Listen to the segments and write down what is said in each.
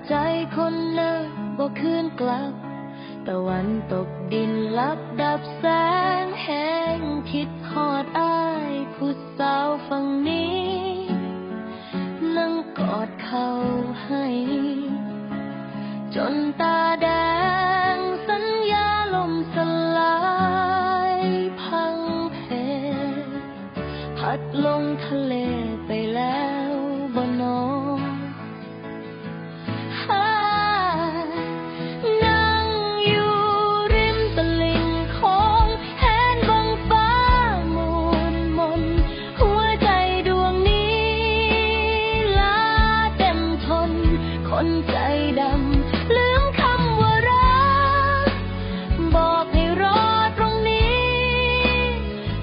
ใจคนเลิกบ่คืนกลับตะวันตกดินลับดับแสงแห้งคิดฮอดอ้ายผู้สาวฝั่งนี้นั่งกอดเขาให้จนตาแดงสัญญาลมสลายพังเพพัดลงทะเลไปแล้วบ่นอนั่งอยู่ริมตลิ่งของแหนบังฟ้ามูลมนหัวใจดวงนี้ลาเต็มทนคนใจดำลืมคำว่ารักบอกให้รอตรงนี้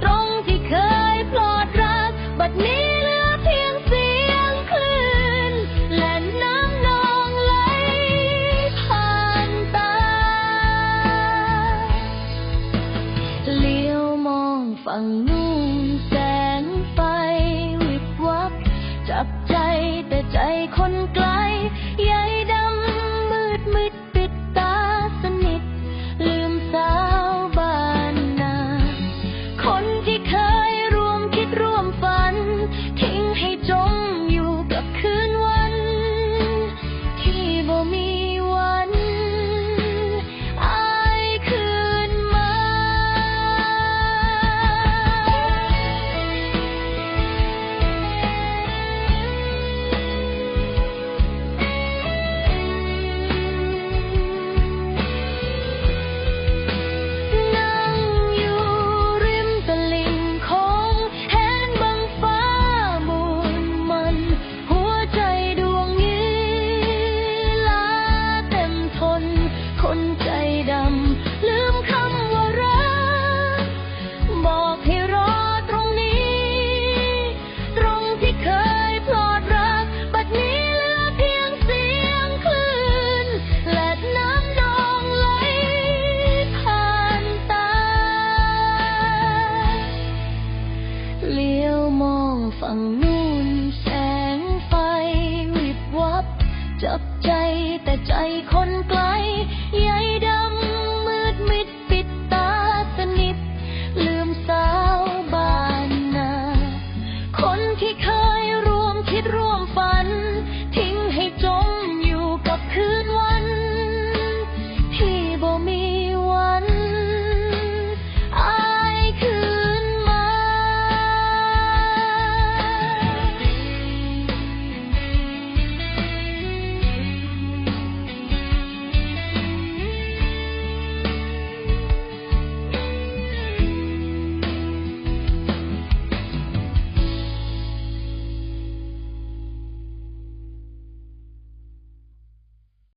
ตรงที่เคยพลอดรักบัดนี้เหลือเพียงเสียงคลื่นและน้ำนองไหลผ่านตาเลี้ยวมองฝั่งนู้นแสงไฟวิบวับจับใจแต่ใจคนไกลใยดำมืดปิดตาสนิทลืมสาวบ้านนาคนที่เคยร่วมคิดร่วมฝันทิ้งให้จมอยู่กับคืนวันที่บ่มีวันอายคืนมานั่งอยู่ริมตลิ่งของแหนบังฟ้ามูลมันหัวใจดวงนี้ลาเต็มทนคนใจดำลืมคำว่ารักบอกให้รอตรงนี้ตรงที่เคยพลอดรักบัดนี้เหลือเพียงเสียงคลื่นและน้ำนองไหลผ่านตาเลี้ยวมองฝั่งนู้นแสงไฟวิบวับจับใจแต่ใจคนไกลใย